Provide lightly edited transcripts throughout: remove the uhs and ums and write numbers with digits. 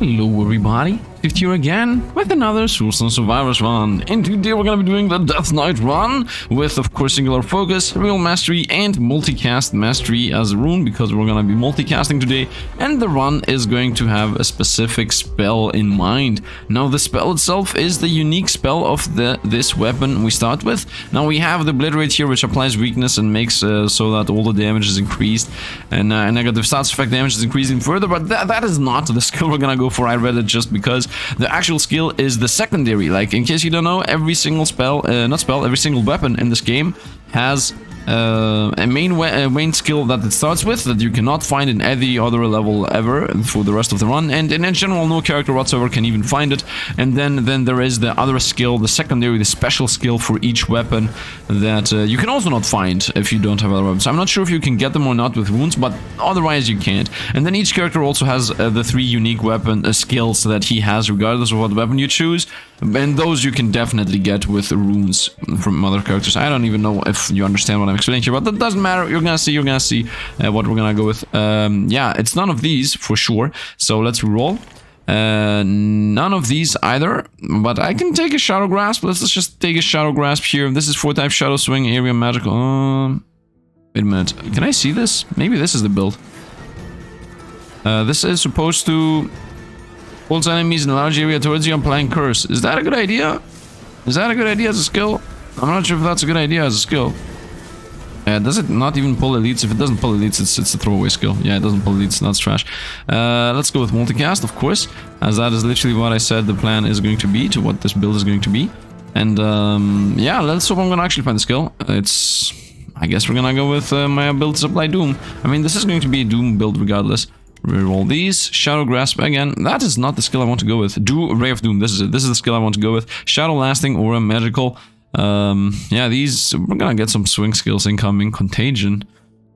Hello everybody, Sifd here again with another Soulstone Survivors run, and today we're gonna be doing the Death Knight run with, of course, singular focus, real mastery, and multicast mastery as a rune, because we're gonna be multicasting today, and the run is going to have a specific spell in mind. Now the spell itself is the unique spell of this weapon we start with. Now we have the Obliterate here, which applies weakness and makes so that all the damage is increased, and negative stats effect damage is increasing further, but that is not the skill we're gonna go for. I read it just because the actual skill is the secondary. Like, in case you don't know, every single every single weapon in this game has a main skill that it starts with that you cannot find in any other level ever for the rest of the run, and in general no character whatsoever can even find it. And then there is the other skill, the secondary, the special skill for each weapon that you can also not find if you don't have other weapons. I'm not sure if you can get them or not with runes, but otherwise you can't. And then each character also has the 3 unique weapon skills that he has regardless of what weapon you choose, and those you can definitely get with runes from other characters. I don't even know if you understand what I'm explaining here, but that doesn't matter. You're gonna see what we're gonna go with. Yeah, it's none of these for sure, so let's reroll. None of these either, but I can take a Shadow Grasp. Let's just take a Shadow Grasp here. This is 4 type Shadow Swing, area magical. Wait a minute, can I see this? Maybe this is the build. This is supposed to pulls enemies in a large area towards you, applying curse. Is that a good idea? Is that a good idea as a skill? I'm not sure if that's a good idea as a skill. Does it not even pull elites? If it doesn't pull elites, it's a throwaway skill. Yeah, it doesn't pull elites, that's trash. Let's go with multicast, of course, as that is literally what I said the plan is going to be, to what this build is going to be. And yeah, let's hope I'm gonna actually find the skill. I guess we're gonna go with my build supply Doom. I mean, this is going to be a Doom build regardless. Reroll these. Shadow Grasp again. That is not the skill I want to go with. Do Ray of Doom. This is it. This is the skill I want to go with. Shadow Lasting or a magical. Yeah, these we're gonna get some swing skills incoming. Contagion.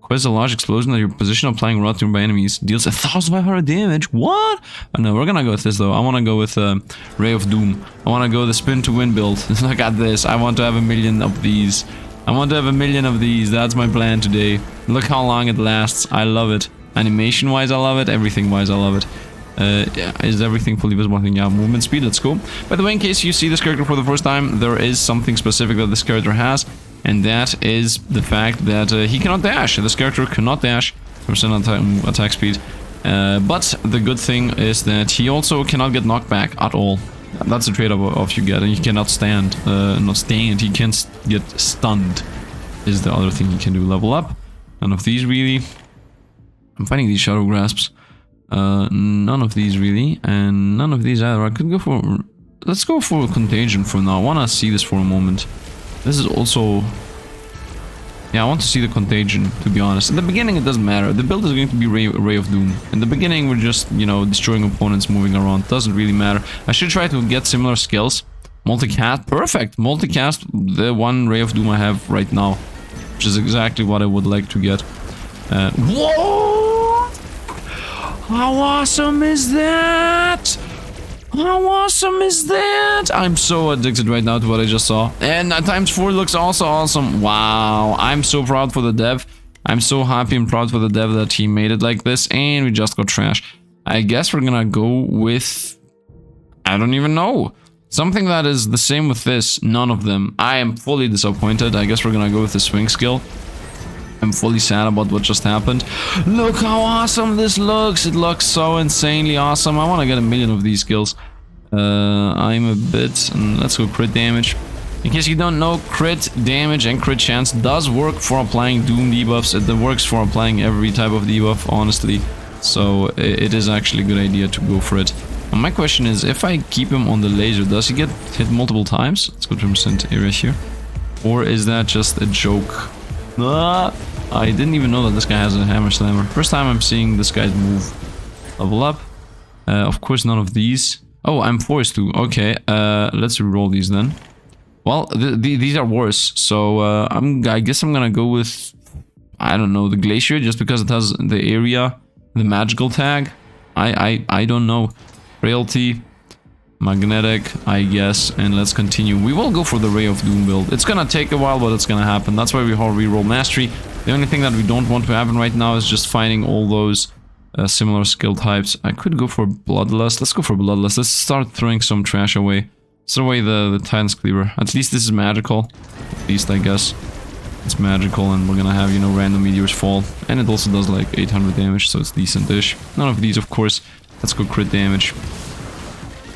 Cause a large explosion at your position, applying rot by enemies. Deals 1,500 damage. What? No, we're gonna go with this though. I want to go with Ray of Doom. I want to go the spin to win build. Look at this. I want to have 1,000,000 of these. I want to have 1,000,000 of these. That's my plan today. Look how long it lasts. I love it. Animation wise I love it, everything wise I love it. Yeah, is everything fully visible? I think, yeah, movement speed, let's go. By the way, in case you see this character for the first time, there is something specific that this character has, and that is the fact that he cannot dash. This character cannot dash, percent attack speed. But the good thing is that he also cannot get knocked back at all. That's the trade-off you get, and he cannot stand. He can't get stunned, is the other thing he can do. Level up. None of these really. I'm finding these Shadow Grasps. None of these really, and none of these either. I could go for... Let's go for Contagion for now. I want to see this for a moment. This is also... Yeah, I want to see the Contagion, to be honest. In the beginning, it doesn't matter. The build is going to be Ray of Doom. In the beginning, we're just, you know, destroying opponents, moving around. Doesn't really matter. I should try to get similar skills. Multicast, perfect! Multicast, the one Ray of Doom I have right now. Which is exactly what I would like to get. Whoa! How awesome is that? How awesome is that? I'm so addicted right now to what I just saw. And ×4 looks also awesome. Wow. I'm so proud for the dev. I'm so happy and proud for the dev that he made it like this. And we just got trash. I guess we're gonna go with... I don't even know. Something that is the same with this. None of them. I am fully disappointed. I guess we're gonna go with the swing skill. I'm fully sad about what just happened. Look how awesome this looks. It looks so insanely awesome. I want to get 1,000,000 of these skills. I'm a bit... let's go crit damage. In case you don't know, crit damage and crit chance does work for applying Doom debuffs. It works for applying every type of debuff, honestly. So it is actually a good idea to go for it. And my question is, if I keep him on the laser, does he get hit multiple times? Let's go to percent area here. Or is that just a joke? I didn't even know that this guy has a hammer slammer. First time I'm seeing this guy's move. Level up. Of course, none of these. Oh, I'm forced to. Okay, let's reroll these then. Well, these are worse. So I guess I'm gonna go with, I don't know, the Glacier, just because it has the area, the magical tag. I don't know. Frailty. Magnetic, I guess, and let's continue. We will go for the Ray of Doom build. It's gonna take a while, but it's gonna happen. That's why we reroll mastery. The only thing that we don't want to happen right now is just finding all those similar skill types. I could go for Bloodlust. Let's go for Bloodlust. Let's start throwing some trash away. Let's throw away the Titan's Cleaver. At least this is magical. At least, I guess. It's magical, and we're gonna have, you know, random meteors fall. And it also does like 800 damage, so it's decent-ish. None of these, of course. Let's go crit damage.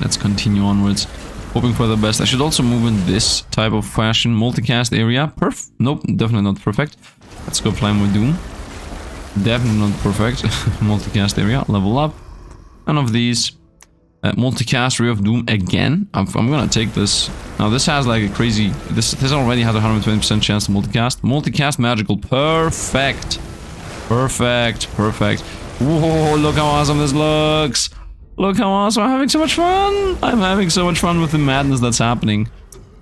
Let's continue onwards. Hoping for the best. I should also move in this type of fashion. Multicast area. Nope, definitely not perfect. Let's go apply more Doom. Definitely not perfect. Multicast area. Level up. None of these. Multicast Ray of Doom again. I'm gonna take this. Now this has like a crazy... This already has a 120% chance to multicast. Multicast magical. Perfect. Perfect. Perfect. Whoa, look how awesome this looks. Look how awesome. I'm having so much fun. I'm having so much fun with the madness that's happening.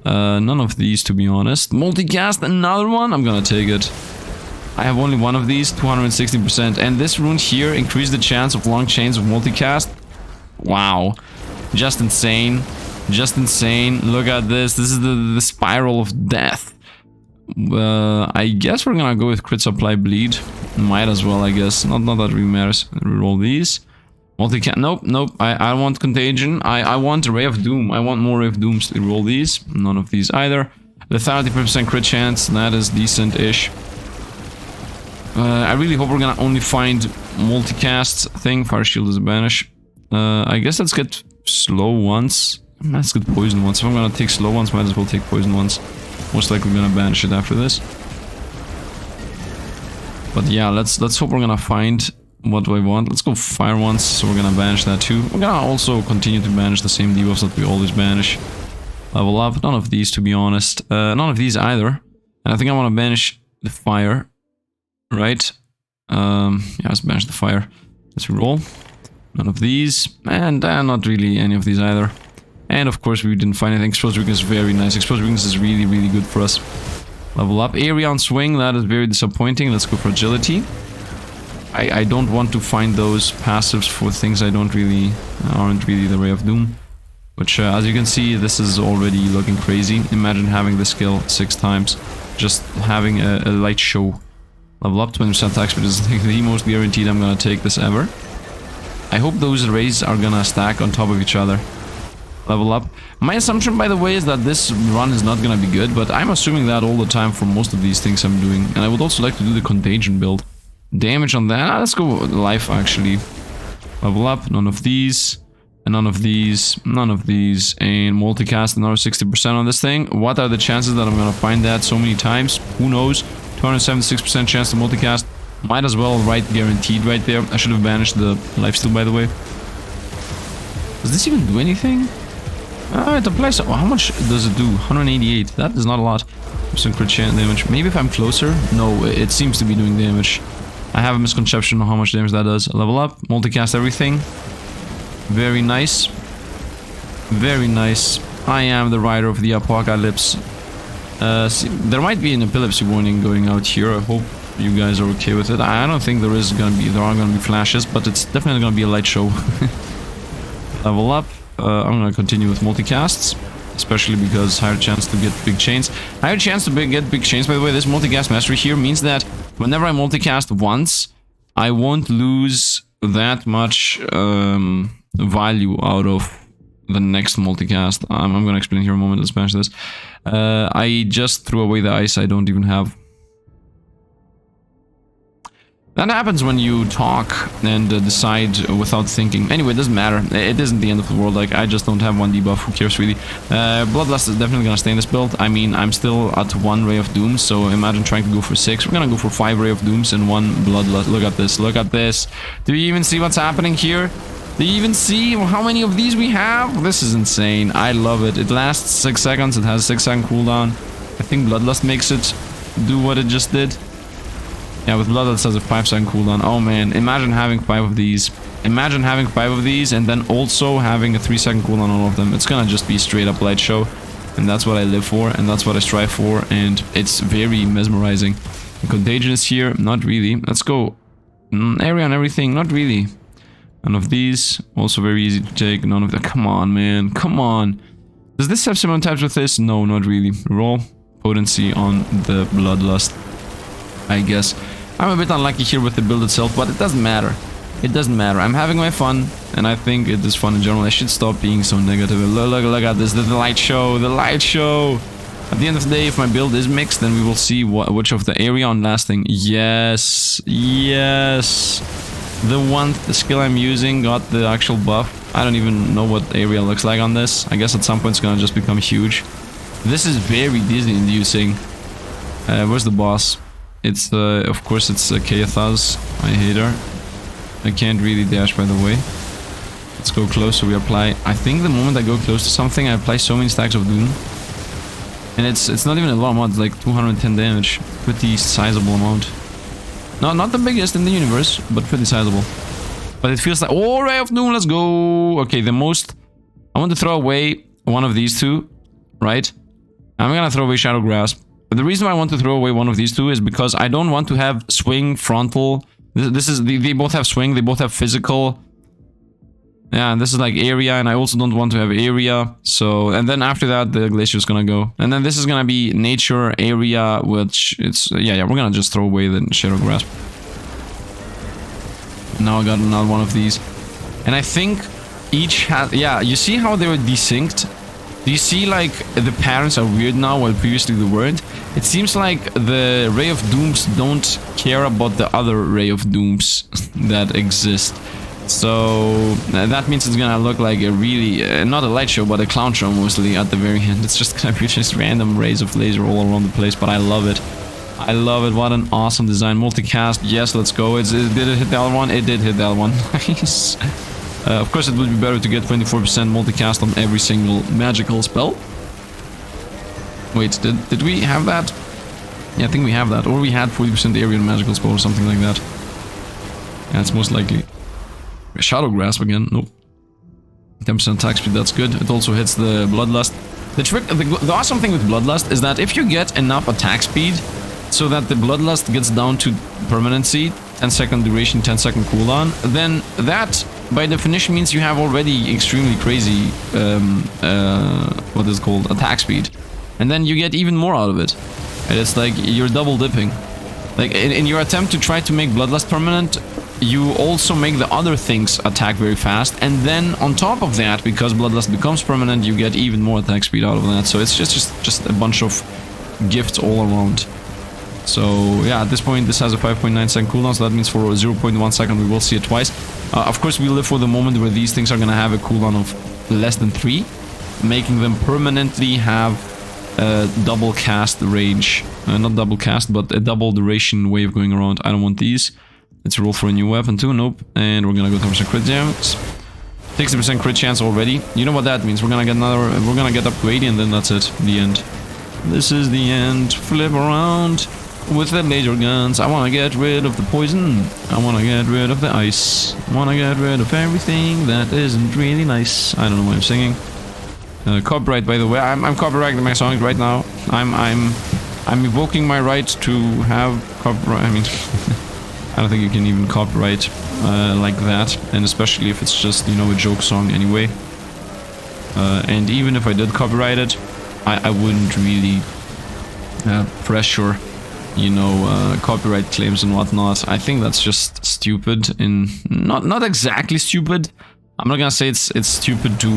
None of these, to be honest. Multicast, another one. I'm gonna take it. I have only one of these, 260%. And this rune here increased the chance of long chains of multicast. Wow. Just insane. Just insane. Look at this. This is the spiral of death. I guess we're gonna go with crit supply bleed. Might as well, I guess. Not that really matters. Reroll these. Multicast. Nope. I want contagion. I want a Ray of Doom. I want more Ray of Dooms. Reroll these. None of these either. Lethality 50% crit chance. That is decent-ish. I really hope we're gonna only find multicast thing. Fire shield is a banish. I guess let's get slow ones. Let's get poison ones. If I'm gonna take slow ones, might as well take poison ones. Most likely we're gonna banish it after this. But yeah, let's hope we're gonna find what do I want. Let's go fire ones, so we're gonna banish that too. We're gonna also continue to banish the same debuffs that we always banish. Level up. None of these, to be honest. None of these either. And I think I want to banish the fire. Right? Yeah, let's banish the fire. Let's reroll. None of these. And not really any of these either. And of course we didn't find anything. Exposed weakness is very nice. Exposed weakness is really, really good for us. Level up. Area on swing. That is very disappointing. Let's go for agility. I don't want to find those passives for things I don't really... aren't really the Ray of Doom. Which, as you can see, this is already looking crazy. Imagine having the skill 6 times. Just having a light show. Level up, 20% attack speed is the most guaranteed I'm gonna take this ever. I hope those rays are gonna stack on top of each other. Level up. My assumption, by the way, is that this run is not gonna be good, but I'm assuming that all the time for most of these things I'm doing. And I would also like to do the contagion build. Damage on that. Let's go life, actually. Level up. None of these. And none of these. None of these. And multicast another 60% on this thing. What are the chances that I'm gonna find that so many times? Who knows? 276% chance to multicast. Might as well write guaranteed right there. I should have banished the lifesteal, by the way. Does this even do anything? It applies. Oh, how much does it do? 188. That is not a lot. Some crit chance damage. Maybe if I'm closer? No, it seems to be doing damage. I have a misconception on how much damage that does. Level up. Multicast everything. Very nice. Very nice. I am the rider of the apocalypse. See, there might be an epilepsy warning going out here. I hope you guys are okay with it. I don't think there are gonna be flashes, but it's definitely gonna be a light show. Level up. I'm gonna continue with multicasts, especially because higher chance to get big chains. Higher chance to get big chains, by the way. This multicast mastery here means that whenever I multicast once, I won't lose that much value out of the next multicast. I'm gonna explain here in a moment. Let's finish this. I just threw away the ice I don't even have. That happens when you talk and decide without thinking. Anyway, it doesn't matter. It isn't the end of the world. Like, I just don't have one debuff. Who cares, really? Bloodlust is definitely gonna stay in this build. I mean, I'm still at 1 Ray of Doom, so imagine trying to go for 6. We're gonna go for 5 Ray of Dooms and 1 Bloodlust. Look at this. Look at this. Do you even see what's happening here? Do you even see how many of these we have? This is insane. I love it. It lasts 6 seconds. It has a 6-second cooldown. I think Bloodlust makes it do what it just did. Yeah, with Bloodlust has a 5-second cooldown. Oh man, imagine having 5 of these. Imagine having 5 of these and then also having a 3-second cooldown on all of them. It's gonna just be straight up light show. And that's what I live for, and that's what I strive for, and it's very mesmerizing. Contagion is here. Not really. Let's go. Area on everything. Not really. None of these. Also very easy to take. None of them. Come on, man. Come on. Does this have similar types with this? No, not really. Roll. Potency on the Bloodlust, I guess. I'm a bit unlucky here with the build itself, but it doesn't matter. It doesn't matter. I'm having my fun, and I think it is fun in general. I should stop being so negative. Look at this, the light show, the light show. At the end of the day, if my build is mixed, then we will see which of the area on lasting. Yes, yes. The skill I'm using got the actual buff. I don't even know what area looks like on this. I guess at some point it's gonna just become huge. This is very Disney-inducing. Where's the boss? It's, of course, it's Kayathaz. I hate her. I can't really dash, by the way. Let's go close, so we apply... I think the moment I go close to something, I apply so many stacks of Doom. And it's not even a lot of mods, like 210 damage. Pretty sizable amount. No, not the biggest in the universe, but pretty sizable. But it feels like... Oh, Ray of Doom, let's go! Okay, the most... I want to throw away one of these two, right? I'm gonna throw away Shadow Grasp. But the reason why I want to throw away one of these two is because I don't want to have swing, frontal... This is... They both have swing, they both have physical. Yeah, and this is like area, and I also don't want to have area. So, and then after that, the glacier is gonna go. And then this is gonna be nature, area, which it's... Yeah, we're gonna just throw away the Shadow Grasp. Now I got another one of these. And I think each has... Yeah, you see how they were desynced? Do you see, like, the patterns are weird now, while previously they weren't? It seems like the Ray of Dooms don't care about the other Ray of Dooms that exist. So, that means it's gonna look like a really... not a light show, but a clown show mostly at the very end. It's just gonna be just random rays of laser all around the place, but I love it. I love it. What an awesome design. Multicast, yes, let's go. Did it hit the other one? It did hit the other one. Nice. Of course, it would be better to get 24% multicast on every single magical spell. Wait, did we have that? Yeah, I think we have that. Or we had 40% area on magical spell or something like that. Yeah, it's most likely. Shadow Grasp again. Nope. 10% attack speed, that's good. It also hits the Bloodlust. The awesome thing with Bloodlust is that if you get enough attack speed so that the Bloodlust gets down to permanency, 10-second duration, 10-second cooldown, then that by definition means you have already extremely crazy what is it called, attack speed, and then you get even more out of it, and it's like you're double dipping. Like in your attempt to try to make Bloodlust permanent, you also make the other things attack very fast, and then on top of that, because Bloodlust becomes permanent, you get even more attack speed out of that. So it's just a bunch of gifts all around. So yeah, at this point this has a 5.9 second cooldown, so that means for 0.1 second we will see it twice. Of course we live for the moment where these things are gonna have a cooldown of less than 3, making them permanently have a double cast range. Not double cast, but a double duration way of going around. I don't want these. Let's roll for a new weapon too. Nope. And we're gonna go 10% crit chance. 60% crit chance already. You know what that means. We're gonna get up to 80 and then that's it. The end. This is the end. Flip around with the laser guns. I wanna get rid of the poison. I wanna get rid of the ice. I wanna get rid of everything that isn't really nice. I don't know why I'm singing. Copyright, by the way. I'm copyrighting my songs right now. I'm evoking my right to have copyright. I mean, I don't think you can even copyright like that, and especially if it's just, you know, a joke song anyway. And even if I did copyright it, I wouldn't really pressure, you know, copyright claims and whatnot. I think that's just stupid. Not exactly stupid. I'm not gonna say it's stupid to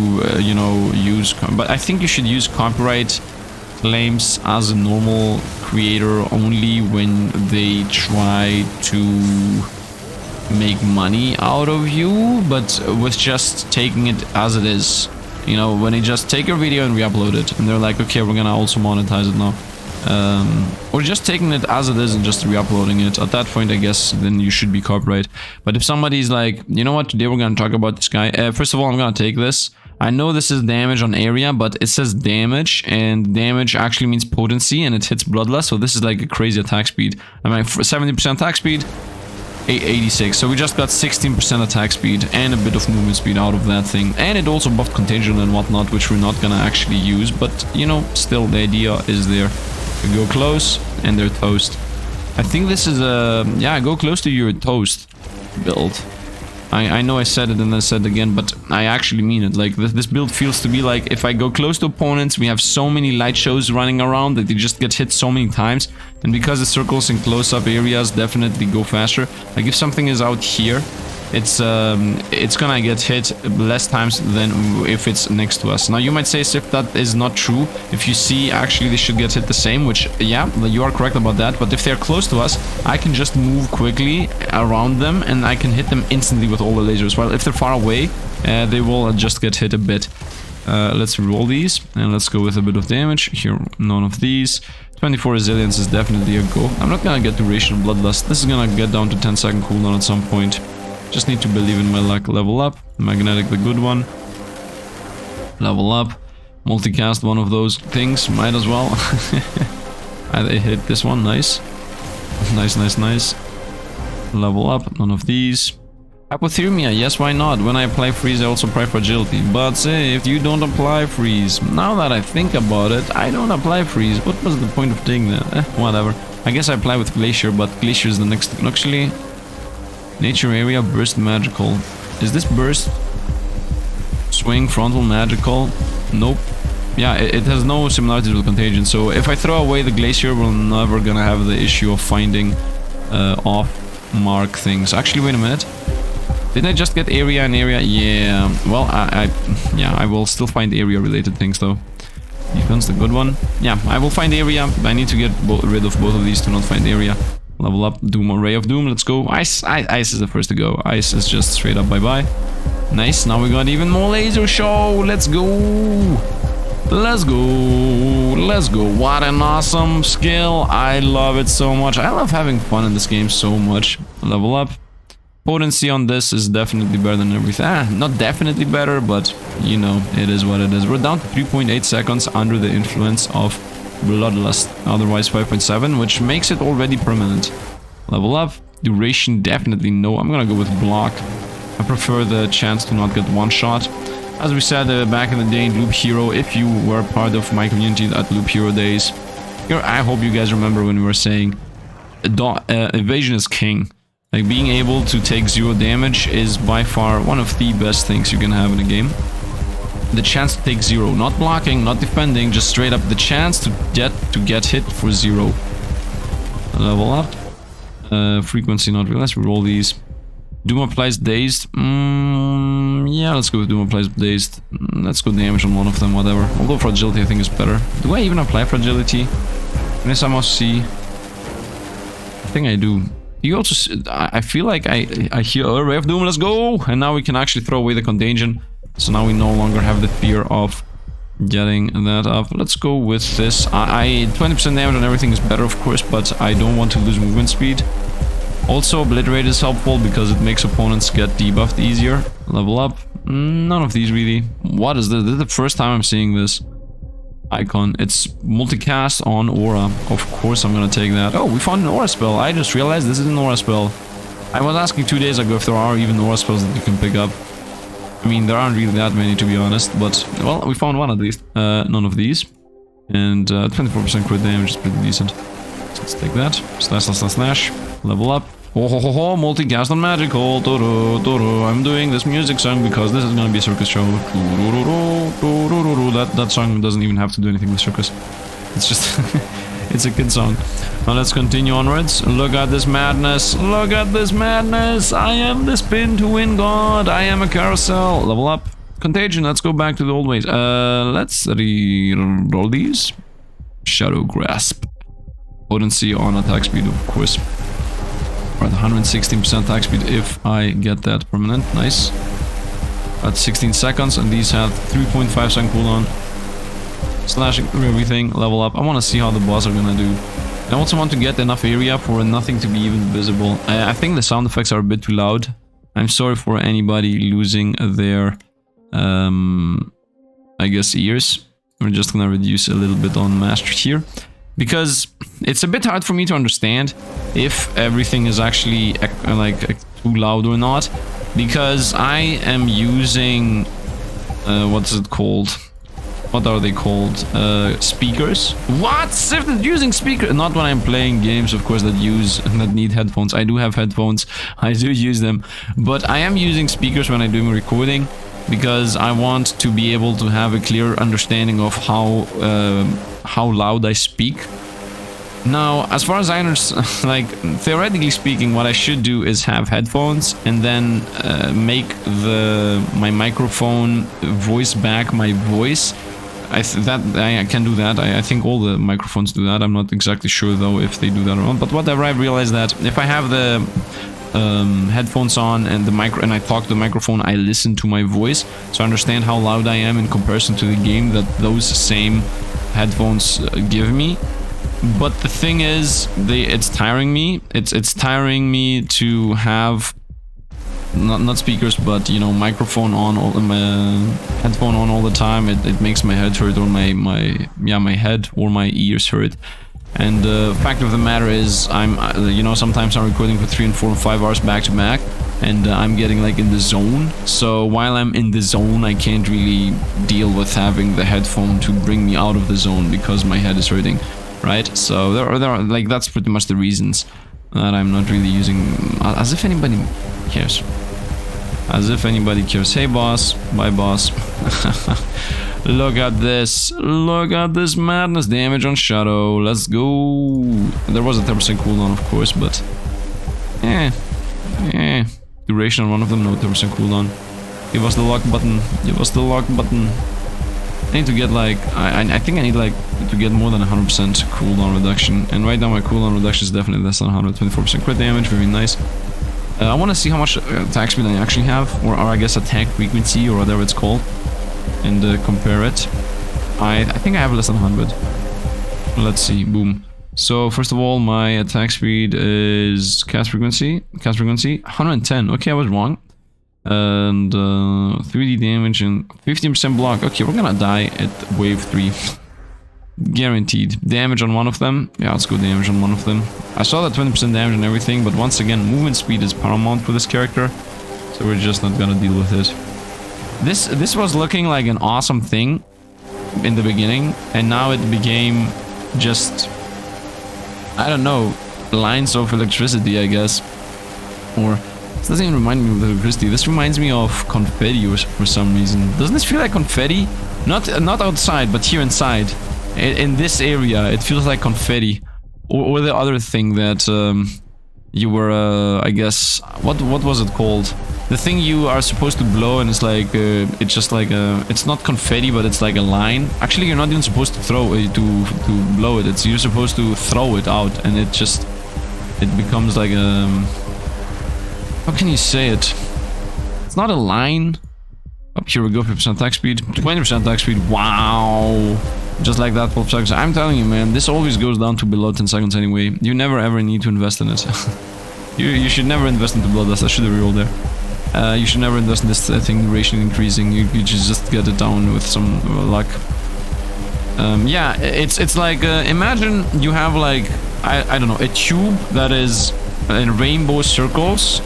you know, use, but I think you should use copyright claims as a normal creator only when they try to make money out of you, but with just taking it as it is. You know, when they just take your video and re-upload it, and they're like, okay, we're gonna also monetize it now. Or just taking it as it is and just re-uploading it. At that point, I guess, then you should be copyright. But if somebody's like, you know what, today we're gonna talk about this guy. First of all, I'm gonna take this. I know this is damage on area, but it says damage, and damage actually means potency, and it hits Bloodlust, so this is like a crazy attack speed. I mean, 70% attack speed, 86, so we just got 16% attack speed and a bit of movement speed out of that thing. And it also buffed contagion and whatnot, which we're not gonna actually use, but, you know, still the idea is there. We go close, and they're toast. I think this is a... yeah, go close to your toast build. I know I said it and then said it again, but I actually mean it. Like, this build feels to be like, if I go close to opponents, we have so many light shows running around that they just get hit so many times. And because the circles in close-up areas definitely go faster. Like, if something is out here, it's gonna get hit less times than if it's next to us. Now you might say, Sifd, that is not true. If you see, actually they should get hit the same, which, yeah, you are correct about that. But if they're close to us, I can just move quickly around them and I can hit them instantly with all the lasers. While if they're far away, they will just get hit a bit. Let's roll these and let's go with a bit of damage. Here, none of these. 24 resilience is definitely a go. I'm not gonna get duration of bloodlust. This is gonna get down to 10-second cooldown at some point. Just need to believe in my luck. Level up. Magnetic, the good one. Level up. Multicast, one of those things. Might as well. I hit this one. Nice. Nice, nice, nice. Level up. None of these. Hypothermia. Yes, why not? When I apply freeze, I also apply fragility. But say, if you don't apply freeze. Now that I think about it, I don't apply freeze. What was the point of taking that? Whatever. I guess I apply with Glacier, but Glacier is the next... Actually... Nature area, burst magical. Is this burst? Swing, frontal, magical? Nope. Yeah, it has no similarities with contagion. So if I throw away the glacier, we're never gonna have the issue of finding off-mark things. Actually, wait a minute. Didn't I just get area and area? Yeah. Well, I will still find area-related things though. Defense, the good one. Yeah, I will find area. I need to get rid of both of these to not find area. Level up, Doom, Ray of Doom, let's go. Ice is the first to go. Ice is just straight up bye-bye. Nice, now we got even more laser show. Let's go. Let's go. Let's go. What an awesome skill. I love it so much. I love having fun in this game so much. Level up. Potency on this is definitely better than everything. Not definitely better, but you know, it is what it is. We're down to 3.8 seconds under the influence of Bloodlust, otherwise 5.7, which makes it already permanent. Level up. Duration, definitely no. I'm gonna go with block. I prefer the chance to not get one shot. As we said back in the day in Loop Hero, if you were part of my community at Loop Hero days, I hope you guys remember when we were saying evasion is king. Like, being able to take 0 damage is by far one of the best things you can have in a game. The chance to take 0, not blocking, not defending, just straight up the chance to get hit for 0. Level up. Frequency not real. Let's roll these. Doom applies dazed. Yeah, let's go with Doom applies dazed. Let's go damage on one of them, whatever. Although fragility I think is better. Do I even apply fragility? Can I must see? I think I do. You also, I feel like I hear a Ray of Doom. Let's go! And now we can actually throw away the contagion. So now we no longer have the fear of getting that up. Let's go with this. 20% damage on everything is better, of course, but I don't want to lose movement speed. Also, Obliterate is helpful because it makes opponents get debuffed easier. Level up. None of these really. What is this? This is the first time I'm seeing this icon. It's multicast on aura. Of course I'm gonna take that. Oh, we found an aura spell. I just realized this is an aura spell. I was asking 2 days ago if there are even aura spells that you can pick up. I mean, there aren't really that many, to be honest, but, well, we found one at least. None of these. And 24% crit damage is pretty decent. So let's take that. Slash, slash, slash, slash. Level up. Oh, ho, ho, ho, multicast on magical. Doro, doro. I'm doing this music song because this is gonna be a circus show. That song doesn't even have to do anything with circus. It's just... it's a kid song. Now let's continue onwards. Look at this madness. Look at this madness. I am the spin to win god. I am a carousel. Level up. Contagion. Let's go back to the old ways. Let's re-roll these. Shadow Grasp. Potency on attack speed, of course. Or 116% attack speed if I get that permanent. Nice. At 16 seconds, and these have 3.5 second cooldown. Slashing through everything. Level up. I want to see how the boss are gonna do. I also want to get enough area for nothing to be even visible. I think the sound effects are a bit too loud. I'm sorry for anybody losing their, I guess, ears. We're just gonna reduce a little bit on mastery here. Because it's a bit hard for me to understand if everything is actually like too loud or not. Because I am using, what's it called? What are they called? Speakers? What? Sifd is using speakers? Not when I'm playing games, of course, that need headphones. I do have headphones. I do use them. But I am using speakers when I'm doing recording because I want to be able to have a clear understanding of how loud I speak. Now, as far as I understand, like, theoretically speaking, what I should do is have headphones and then make my microphone voice back my voice. I can do that. I think all the microphones do that. I'm not exactly sure, though, if they do that or not. But whatever, I've realized that if I have the headphones on and I talk to the microphone, I listen to my voice, so I understand how loud I am in comparison to the game that those same headphones give me. But the thing is, it's tiring me. It's tiring me to have not speakers, but you know, microphone on, headphone on all the time. It makes my head hurt, or my head or my ears hurt. And the fact of the matter is, you know, sometimes I'm recording for 3 and 4 and 5 hours back to back, and I'm getting like in the zone. So while I'm in the zone, I can't really deal with having the headphone to bring me out of the zone because my head is hurting. Right, so there are like, that's pretty much the reasons that I'm not really using. As if anybody cares. As if anybody cares. Hey boss, bye boss. Look at this. Look at this madness. Damage on Shadow. Let's go. There was a 10% cooldown, of course, but duration on one of them, no 10% cooldown. Give us the lock button. Give us the lock button. I need to get like, I think I need like to get more than 100% cooldown reduction, and right now my cooldown reduction is definitely less than 124% crit damage. Very nice. I want to see how much attack speed I actually have, or I guess attack frequency, or whatever it's called, and compare it. I think I have less than 100. Let's see. Boom. So first of all, my attack speed is cast frequency 110. Okay, I was wrong. And 3D damage and 15% block. Okay, we're gonna die at wave 3. Guaranteed. Damage on one of them. Yeah, let's go damage on one of them. I saw that 20% damage and everything, but once again, movement speed is paramount for this character, so we're just not gonna deal with it. This was looking like an awesome thing in the beginning, and now it became just, I don't know, lines of electricity, I guess. Or this doesn't even remind me of electricity. This reminds me of confetti for some reason. Doesn't this feel like confetti? Not outside, but here inside. In this area, it feels like confetti. Or the other thing that you were, I guess, what was it called? The thing you are supposed to blow, and it's like, it's just like it's not confetti, but it's like a line. Actually, you're not even supposed to throw it, to blow it. You're supposed to throw it out, and it becomes like a, how can you say it? It's not a line. Up here we go, 50% attack speed, 20% attack speed. Wow. Just like that, 12 seconds. I'm telling you, man, this always goes down to below 10 seconds anyway. You never ever need to invest in it. you should never invest into Bloodlust. I should have rerolled there. You should never invest in this thing, duration increasing. You just get it down with some luck. Yeah, it's like, imagine you have like, I don't know, a tube that is in rainbow circles.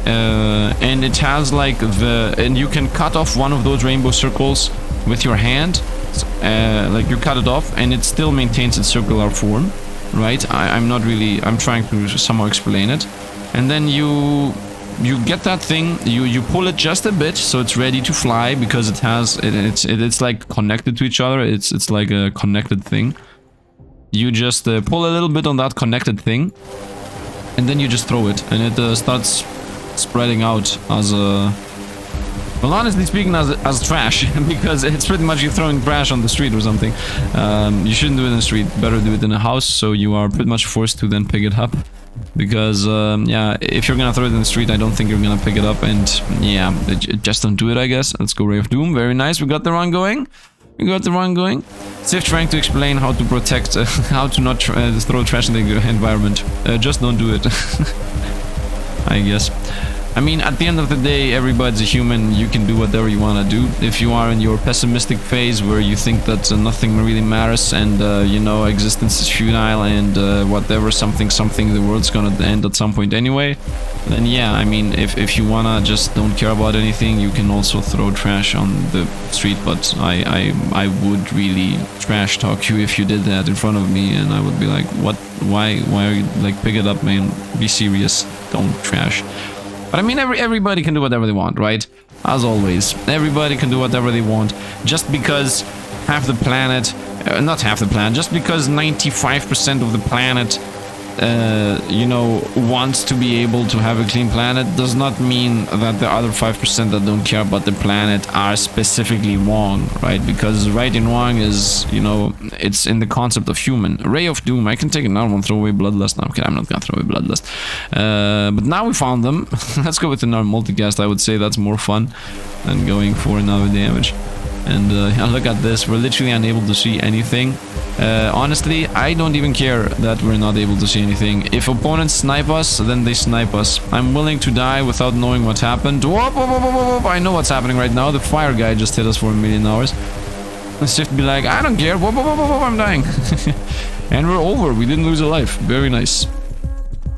And it has like and you can cut off one of those rainbow circles with your hand. Like you cut it off and it still maintains its circular form, right? I'm trying to somehow explain it. And then you get that thing, you pull it just a bit so it's ready to fly, because it's like connected to each other. It's like a connected thing. You just pull a little bit on that connected thing, and then you just throw it, and it starts spreading out as a, well, honestly speaking, as trash, because it's pretty much you throwing trash on the street or something. You shouldn't do it in the street, better do it in a house, so you are pretty much forced to then pick it up. Because, yeah, if you're gonna throw it in the street, I don't think you're gonna pick it up, and yeah, just don't do it, I guess. Let's go Ray of Doom, very nice, we got the run going. Sifd trying to explain how to protect, how to not throw trash in the environment. Just don't do it. I guess. I mean, at the end of the day, everybody's a human. You can do whatever you want to do. If you are in your pessimistic phase where you think that nothing really matters, and you know, existence is futile, and whatever, something, the world's gonna end at some point anyway, then yeah, I mean, if you wanna just don't care about anything, you can also throw trash on the street. But I would really trash talk you if you did that in front of me, and I would be like, what? Why are you, like, pick it up, man? Be serious. Don't trash. But I mean, everybody can do whatever they want, right? As always, everybody can do whatever they want. Just because half the planet not half the planet, just because 95% of the planet you know, wants to be able to have a clean planet, does not mean that the other 5% that don't care about the planet are specifically wrong, right? Because right and wrong is, you know, it's in the concept of human. Ray of Doom, I can take another one, throw away Bloodlust. No, okay, I'm not gonna throw away Bloodlust. But now we found them. Let's go with another multicast. I would say that's more fun than going for another damage. And look at this, we're literally unable to see anything. Honestly, I don't even care that we're not able to see anything. If opponents snipe us, then they snipe us. I'm willing to die without knowing what happened. Whoop, whoop, whoop, whoop, whoop. I know what's happening right now. The fire guy just hit us for 1,000,000 hours. The Sifd be like, I don't care. Whoop, whoop, whoop, whoop, I'm dying. And we're over. We didn't lose a life. Very nice.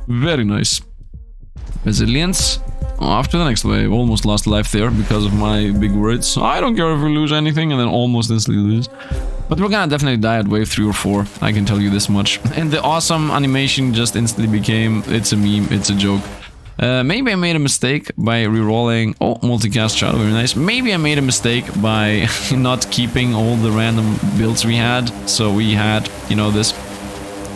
Very nice. Resilience. Off to the next wave. Almost lost life there because of my big words. I don't care if we lose anything, and then almost instantly lose. But we're gonna definitely die at wave 3 or 4. I can tell you this much. And the awesome animation just instantly became, it's a meme, it's a joke. Maybe I made a mistake by re-rolling. Oh, multicast shadow, very nice. Maybe I made a mistake by not keeping all the random builds we had. So we had, you know, this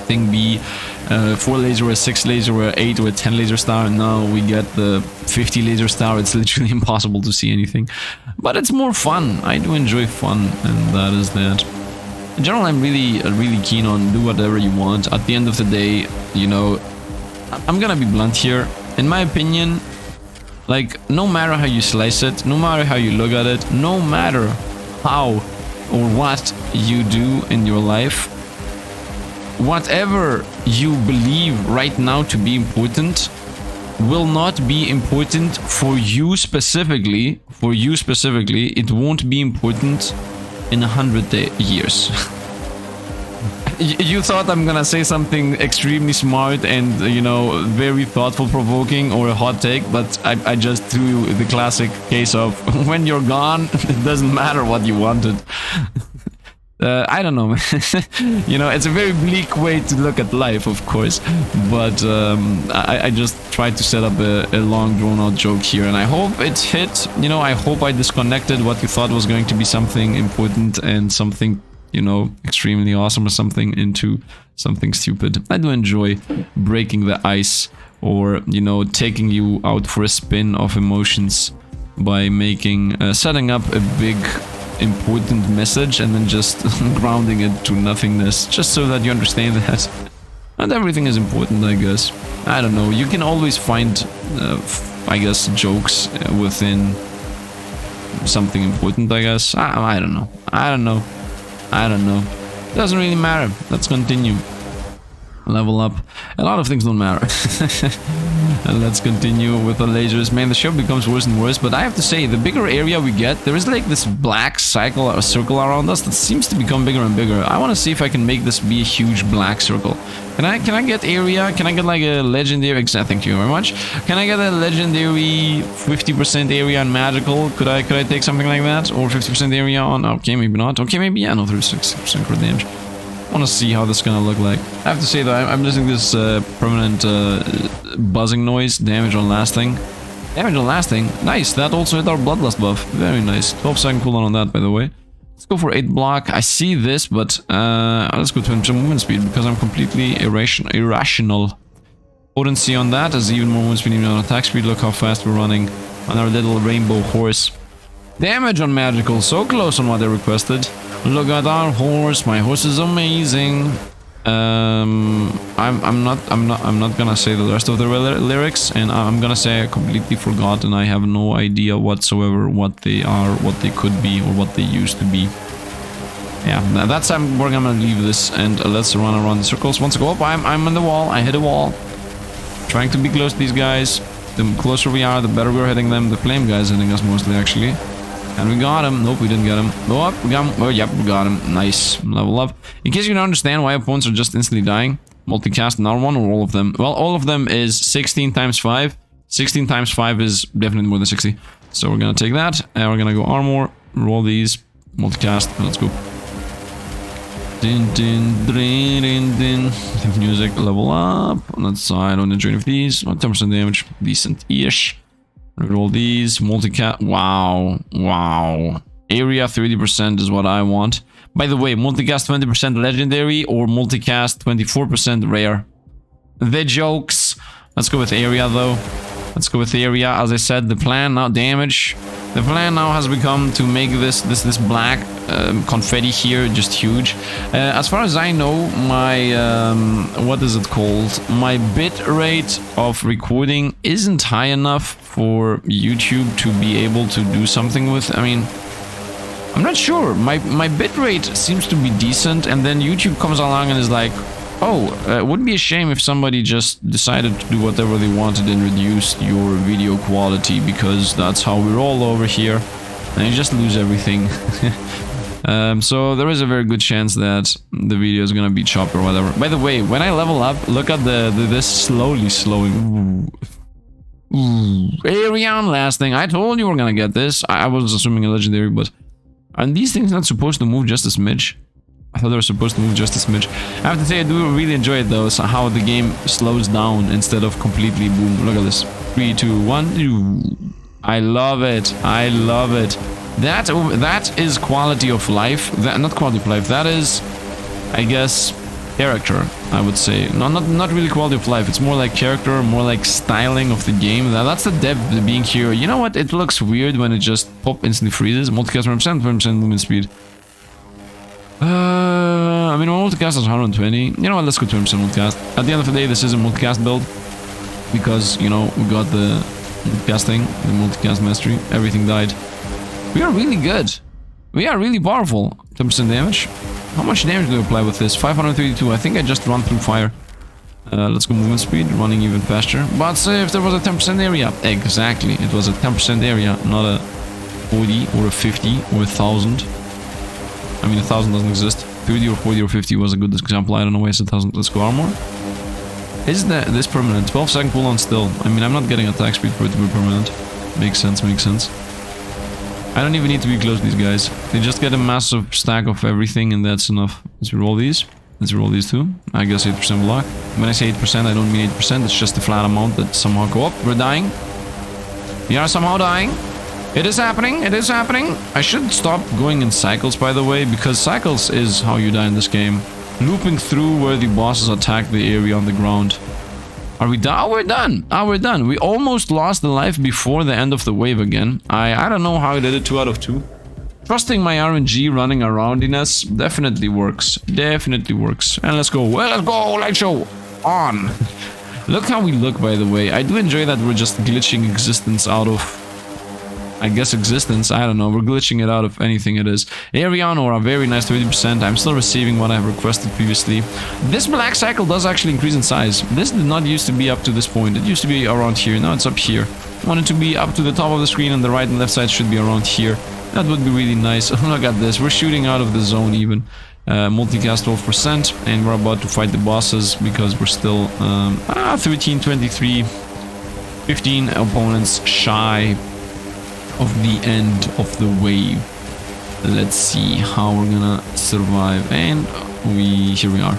thing be 4 laser, a 6 laser, or 8 or a 10 laser star, and now we get the 50 laser star. It's literally impossible to see anything, but it's more fun. I do enjoy fun, and that is that. In general, I'm really keen on do whatever you want. At the end of the day, you know, I'm gonna be blunt here. In my opinion, like, no matter how you slice it, no matter how you look at it, no matter how or what you do in your life, whatever you believe right now to be important will not be important for you specifically. For you specifically, it won't be important in 100 years. You thought I'm gonna say something extremely smart and, you know, very thoughtful provoking or a hot take, but I just threw the classic case of when you're gone, it doesn't matter what you wanted. I don't know. You know, it's a very bleak way to look at life, of course, but I just tried to set up a long drawn-out joke here, and I hope it hit. You know, I hope I disconnected what you thought was going to be something important and something, you know, extremely awesome or something into something stupid. I do enjoy breaking the ice, or, you know, taking you out for a spin of emotions by making setting up a big important message and then just grounding it to nothingness, just so that you understand that not everything is important, I guess. I don't know, you can always find I guess jokes within something important, I guess. I don't know. I don't know. Doesn't really matter. Let's continue. Level up. A lot of things don't matter. And let's continue with the lasers. Man, the show becomes worse and worse, but I have to say, the bigger area we get, there is like this black cycle or circle around us that seems to become bigger and bigger. I want to see if I can make this be a huge black circle. Can I get area? Can I get like a legendary? Thank you very much. Can I get a legendary 50% area on magical? Could I take something like that? Or 50% area on? Okay, maybe not. Okay, maybe yeah. No, 36% for damage. I want to see how this is gonna look like. I have to say that I'm listening to this permanent buzzing noise. Damage on lasting. Damage on lasting. Nice. That also hit our bloodlust buff. Very nice. 12-second cooldown on that, by the way. Let's go for 8 block. I see this, but let's go to movement speed because I'm completely irrational. Potency on that is even more movement speed, even on attack speed. Look how fast we're running on our little rainbow horse. Damage on magical. So close on what I requested. Look at our horse. My horse is amazing. I'm not gonna say the rest of the lyrics, and I'm gonna say I completely forgot, and I have no idea whatsoever what they are, what they could be, or what they used to be. Yeah, that's where I'm gonna leave this, and let's run around the circles. Once I go up, I'm on the wall. I hit a wall. Trying to be close to these guys. The closer we are, the better we're hitting them. The flame guy's hitting us mostly, actually. And we got him. Nope, we didn't get him. Oh, we got him. Oh, yep, we got him. Nice. Level up. In case you don't understand why opponents are just instantly dying, multicast another one or all of them? Well, all of them is 16 times 5. 16 times 5 is definitely more than 60. So we're gonna take that, and we're gonna go armor, roll these, multicast, and let's go. Din, din, din, din, din. Music, level up. Let's side on the drain of these. 10% damage. Decent-ish. Roll these, multicast. Wow. Wow. Area 30% is what I want. By the way, multicast 20% legendary or multicast 24% rare. The jokes. Let's go with area though. Let's go with area. As I said, the plan now damage. The plan now has become to make this black confetti here just huge. As far as I know, my what is it called? My bit rate of recording isn't high enough for YouTube to be able to do something with. I mean, I'm not sure. My bit rate seems to be decent, and then YouTube comes along and is like, oh, it wouldn't be a shame if somebody just decided to do whatever they wanted and reduced your video quality, because that's how we roll over here, and you just lose everything. So there is a very good chance that the video is gonna be chopped or whatever. By the way, when I level up, look at this slowly slowing. Ooh. Arion, last thing. I told you we're gonna get this. I was assuming a legendary, but are these things not supposed to move just a smidge? I thought they were supposed to move just a smidge. I have to say, I do really enjoy it though, so how the game slows down instead of completely boom. Look at this. 3, 2, 1. I love it. I love it. That is quality of life. Not quality of life. That is, I guess, character, I would say. Not really quality of life. It's more like character, more like styling of the game. That's the depth being here. You know what? It looks weird when it just pop instantly freezes. Multicast 100%, 100% movement speed. I mean, my multicast is 120. You know what, let's go 20% multicast. At the end of the day, this is a multicast build. Because, you know, we got the multicasting, the multicast mastery. Everything died. We are really good. We are really powerful. 10% damage. How much damage do we apply with this? 532. I think I just run through fire. Let's go movement speed, running even faster. But say if there was a 10% area. Exactly. It was a 10% area, not a 40 or a 50 or 1,000. I mean, 1,000 doesn't exist. 30 or 40 or 50 was a good example. I don't know why it's 1,000. Let's go armor. Is this permanent? 12-second cooldown still. I mean, I'm not getting attack speed for it to be permanent. Makes sense, makes sense. I don't even need to be close to these guys. They just get a massive stack of everything and that's enough. Let's reroll these. Let's reroll these too. I guess 8% block. When I say 8%, I don't mean 8%. It's just a flat amount that somehow go up. We're dying. We are somehow dying. It is happening, it is happening. I should stop going in cycles, by the way, because cycles is how you die in this game. Looping through where the bosses attack the area on the ground. Are we done? Oh, we're done. Oh, we're done. We almost lost the life before the end of the wave again. I don't know how I did it 2 out of 2. Trusting my RNG running aroundiness definitely works. Definitely works. And let's go. Well, let's go, light show. On. Look how we look, by the way. I do enjoy that we're just glitching existence out of... I guess existence, I don't know, we're glitching it out of anything it is. Arion or a very nice 30%. I'm still receiving what I've requested previously. This black cycle does actually increase in size. This did not used to be up to this point. It used to be around here. Now it's up here. I want it to be up to the top of the screen, and the right and left side should be around here. That would be really nice. Look at this. We're shooting out of the zone even. Multicast 12%, and we're about to fight the bosses because we're still 13, 23, 15 opponents shy of the end of the wave. Let's see how we're gonna survive. And here we are.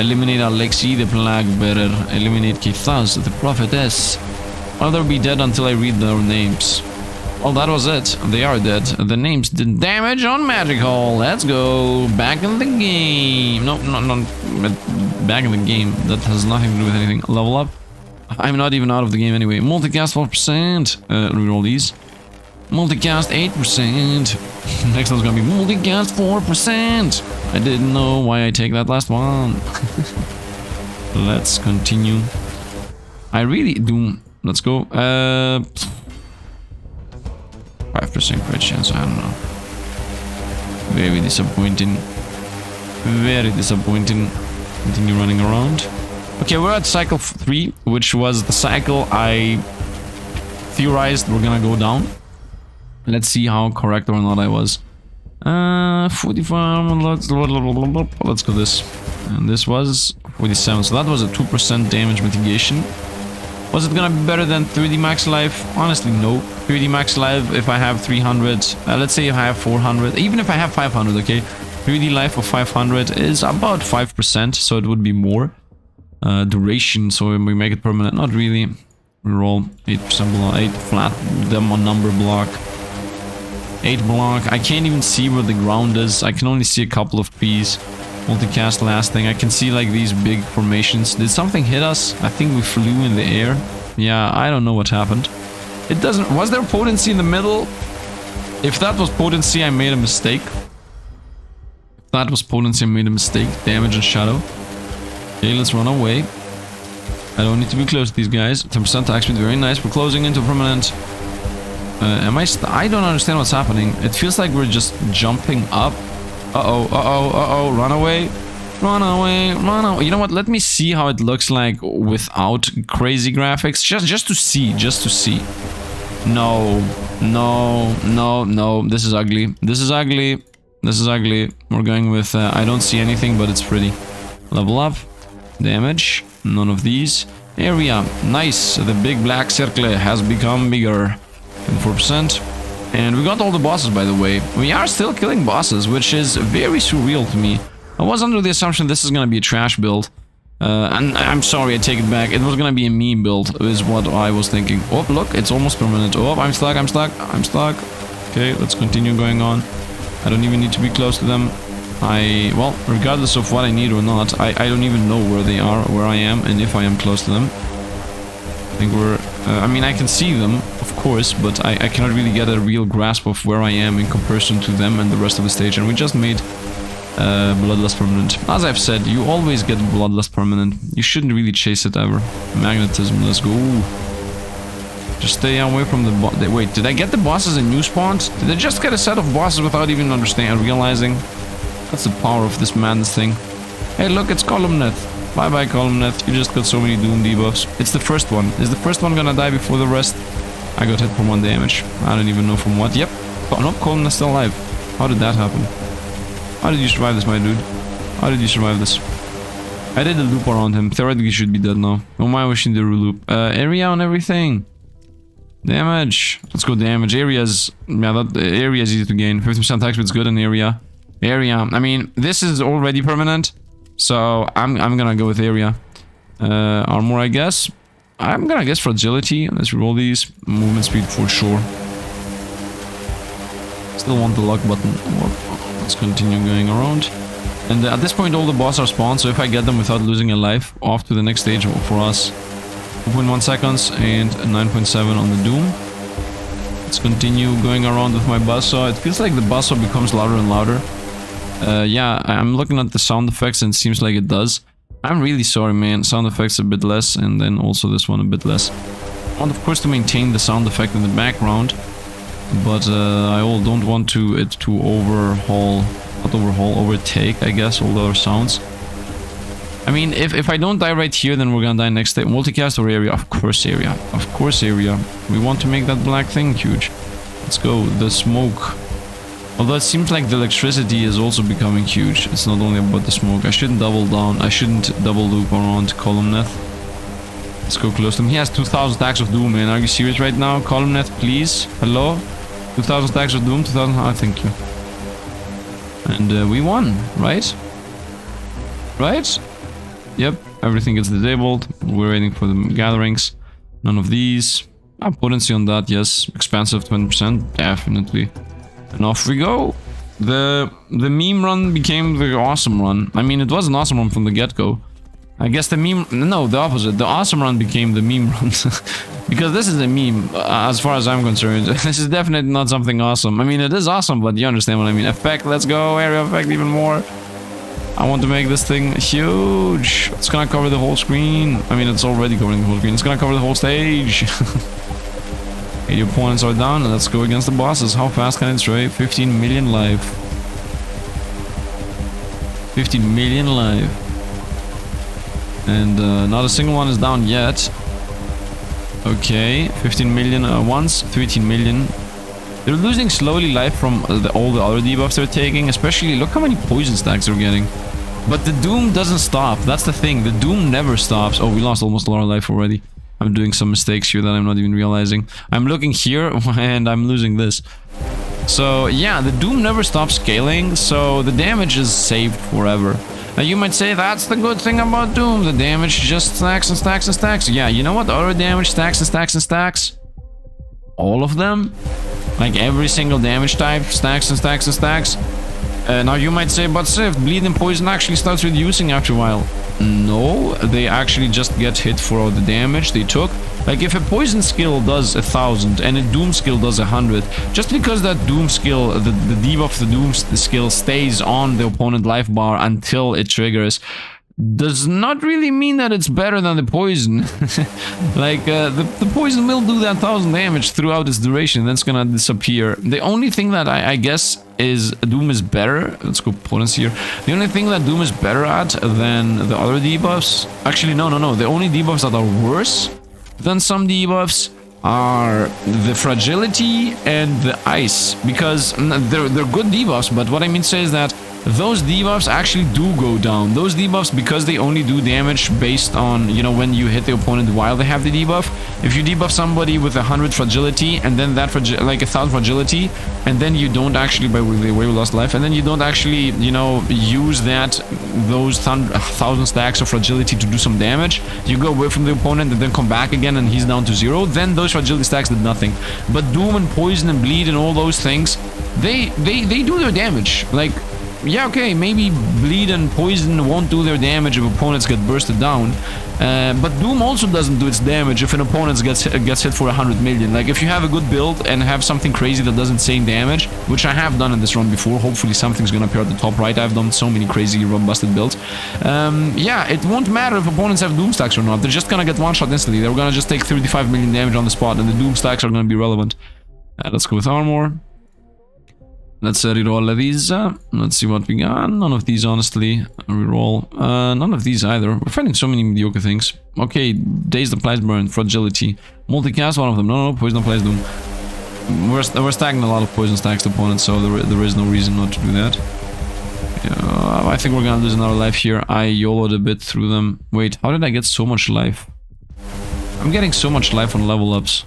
Eliminate Alexi, the plague bearer. Eliminate Kithaz, the prophetess. Well, they'll be dead until I read their names. Well, that was it. They are dead. The names did damage on magical. Let's go. Back in the game. No, back in the game. That has nothing to do with anything. Level up. I'm not even out of the game anyway. Multicast 12%. Reroll these. Multicast 8%. Next one's gonna be multicast 4%. I didn't know why I take that last one. Let's continue. I really do. Let's go. 5% crit chance. I don't know. Very disappointing. Very disappointing. Continue running around. Okay, we're at cycle 3, which was the cycle I theorized we're gonna go down. Let's see how correct or not I was. 45, let's go this. And this was 47, so that was a 2% damage mitigation. Was it gonna be better than 3D max life? Honestly, no. 3D max life, if I have 300, let's say if I have 400, even if I have 500, okay? 3D life of 500 is about 5%, so it would be more. Duration, so we make it permanent, not really. We roll 8% below 8, flat, them on number block. 8 block. I can't even see where the ground is. I can only see a couple of trees. Multicast last thing. I can see like these big formations. Did something hit us? I think we flew in the air. Yeah, I don't know what happened. It doesn't... Was there potency in the middle? If that was potency, I made a mistake. If that was potency, I made a mistake. Damage and shadow. Okay, let's run away. I don't need to be close to these guys. 10% attack speed, very nice. We're closing into permanent. I don't understand what's happening. It feels like we're just jumping up. Uh-oh. Run away. Run away. You know what? Let me see how it looks like without crazy graphics. Just to see. No. This is ugly. This is ugly. We're going with... I don't see anything, but it's pretty. Level up. Damage. None of these. Area. Nice. The big black circle has become bigger. 4%. And we got all the bosses, by the way. We are still killing bosses, which is very surreal to me. I was under the assumption this is gonna be a trash build. And I'm sorry, I take it back. It was gonna be a meme build, is what I was thinking. Oh, look, it's almost permanent. Oh, I'm stuck. Okay, let's continue going on. I don't even need to be close to them. Well, regardless of what I need or not, I don't even know where they are, where I am, and if I am close to them. I think we're... I mean, I can see them, of course, but I cannot really get a real grasp of where I am in comparison to them and the rest of the stage. And we just made Bloodlust permanent. As I've said, you always get Bloodlust permanent. You shouldn't really chase it ever. Magnetism, let's go. Just stay away from the... Wait, did I get the bosses in new spawns? Did I just get a set of bosses without even realizing? That's the power of this madness thing. Hey, look, it's Columneth. Bye-bye, Columneth. You just got so many Doom debuffs. It's the first one. Is the first one gonna die before the rest? I got hit from 1 damage. I don't even know from what. Yep. Oh, no, Columneth's still alive. How did that happen? How did you survive this, my dude? How did you survive this? I did a loop around him. Theoretically, he should be dead now. Oh my, wishing the loop. Area on everything. Damage. Let's go damage. Areas. Yeah, that area is easy to gain. 50% attack speed is good in area. I mean, this is already permanent. So I'm gonna go with area. Armor, I guess. I'm gonna guess fragility. Let's roll these. Movement speed for sure. Still want the lock button. Let's continue going around. And at this point all the bosses are spawned, so if I get them without losing a life, off to the next stage for us. 2.1 seconds and 9.7 on the Doom. Let's continue going around with my buzzsaw. It feels like the buzzsaw becomes louder and louder. Yeah, I'm looking at the sound effects and it seems like it does. I'm really sorry, man. Sound effects a bit less, and then also this one a bit less. I want, of course, to maintain the sound effect in the background, but I don't want it to overtake, I guess, all the other sounds. I mean, if I don't die right here, then we're gonna die next day. Multicast or area? Of course area. Of course area. We want to make that black thing huge. Let's go. The smoke. Although it seems like the electricity is also becoming huge. It's not only about the smoke. I shouldn't double down. I shouldn't double loop around Columneth. Let's go close to him. He has 2,000 stacks of Doom, man. Are you serious right now? Columneth, please. Hello? 2,000 stacks of Doom? 2,000? Oh, thank you. And we won, right? Right? Yep. Everything gets disabled. We're waiting for the gatherings. None of these. Potency on that, yes. Expensive 20%. Definitely. And off we go. The meme run became the awesome run. I mean, it was an awesome run from the get-go. I guess the meme... No, the opposite. The awesome run became the meme run. Because this is a meme, as far as I'm concerned. This is definitely not something awesome. I mean, it is awesome, but you understand what I mean. Effect, let's go. Area effect even more. I want to make this thing huge. It's gonna cover the whole screen. I mean, it's already covering the whole screen. It's gonna cover the whole stage. 80 opponents are down, and let's go against the bosses. How fast can it stray? 15 million life. 15 million life. And not a single one is down yet. Okay, 15 million once, 13 million. They're losing slowly life from all the other debuffs they're taking. Especially, look how many poison stacks they're getting. But the Doom doesn't stop. That's the thing. The Doom never stops. Oh, we lost almost a lot of life already. I'm doing some mistakes here that I'm not even realizing. I'm looking here and I'm losing this. So yeah, the Doom never stops scaling, so the damage is saved forever. Now you might say that's the good thing about Doom. The damage just stacks and stacks and stacks. Yeah, you know what? Other damage stacks and stacks and stacks. All of them. Like every single damage type stacks and stacks and stacks. Now you might say, but Sifd, bleed and poison actually starts reducing after a while. No, they actually just get hit for all the damage they took. Like if a poison skill does 1000 and a doom skill does 100, just because that doom skill, the debuff of the doom skill stays on the opponent life bar until it triggers, does not really mean that it's better than the poison. Like, the poison will do that 1000 damage throughout its duration, then it's gonna disappear. The only thing that I guess is Doom is better. Let's go potency here. The only thing that Doom is better at than the other debuffs... Actually, no. The only debuffs that are worse than some debuffs are the fragility and the ice. Because they're good debuffs, but what I mean to say is that those debuffs actually do go down. Those debuffs, because they only do damage based on, you know, when you hit the opponent while they have the debuff. If you debuff somebody with 100 fragility and then that like 1000 fragility, and then you don't actually, by the way we lost life, and then you don't actually, you know, use those 1000 stacks of fragility to do some damage, you go away from the opponent and then come back again and he's down to 0, then those fragility stacks did nothing. But Doom and Poison and Bleed and all those things, they do their damage. Like, yeah, okay, maybe Bleed and Poison won't do their damage if opponents get bursted down, but Doom also doesn't do its damage if an opponent gets hit for 100 million. Like, if you have a good build and have something crazy that does insane damage, which I have done in this run before, hopefully something's gonna appear at the top right. I've done so many crazy run-busted builds. Yeah, it won't matter if opponents have Doom stacks or not. They're just gonna get one-shot instantly. They're gonna just take 35 million damage on the spot, and the Doom stacks are gonna be relevant. Let's go with armor. Let's reroll these. Let's see what we got. None of these, honestly. Reroll. None of these either. We're finding so many mediocre things. Okay, Dazed applies burn, fragility. Multicast, one of them. No, poison applies doom. We're stacking a lot of poison stacks to opponents, so there is no reason not to do that. I think we're gonna lose another life here. I YOLO'd a bit through them. Wait, how did I get so much life? I'm getting so much life on level ups.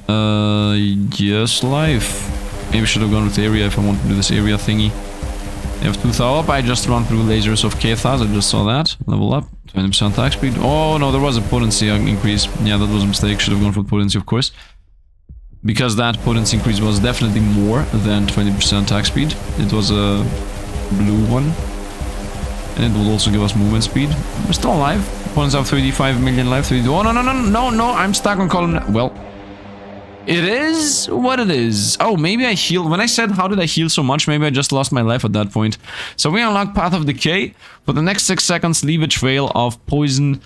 Yes, life. Maybe I should have gone with area if I want to do this area thingy. They have 2000 up. I just run through lasers of Kethas. I just saw that. Level up. 20% attack speed. Oh no, there was a potency increase. Yeah, that was a mistake. Should have gone for potency, of course. Because that potency increase was definitely more than 20% attack speed. It was a blue one. And it will also give us movement speed. We're still alive. Opponents have 35 million life. 30... Oh no, I'm stuck on column. Well, it is what it is. Oh, maybe I healed. When I said how did I heal so much, maybe I just lost my life at that point. So we unlock Path of Decay. For the next 6 seconds, leave a trail of poison.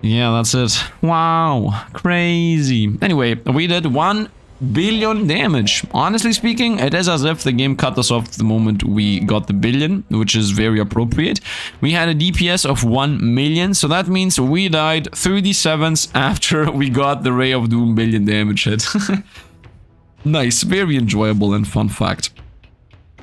Yeah, that's it. Wow, crazy. Anyway, we did 1 billion damage. Honestly speaking, it is as if the game cut us off the moment we got the billion, which is very appropriate. We had a DPS of 1 million, so that means we died 37s after we got the Ray of Doom billion damage hit. Nice, very enjoyable and fun fact.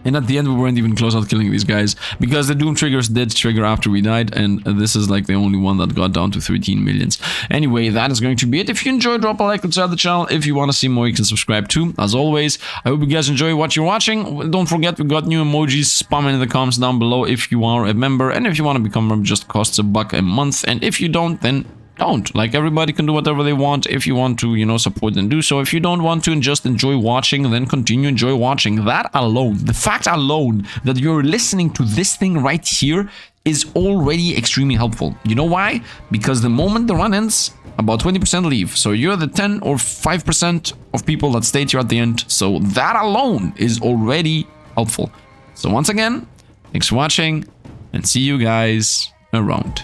And at the end, we weren't even close out killing these guys, because the Doom triggers did trigger after we died, and this is like the only one that got down to 13 millions. Anyway, that is going to be it. If you enjoyed, drop a like inside the channel. If you want to see more, you can subscribe too. As always, I hope you guys enjoy what you're watching. Don't forget, we got new emojis. Spam in the comments down below if you are a member, and if you want to become a member, just costs $1 a month, and if you don't, then don't. Like, everybody can do whatever they want. If you want to, you know, support, then do so. If you don't want to and just enjoy watching, then continue enjoy watching. That alone, the fact alone that you're listening to this thing right here is already extremely helpful. You know why? Because the moment the run ends, about 20% leave. So you're the 10 or 5% of people that stayed here at the end. So that alone is already helpful. So once again, thanks for watching, and see you guys around.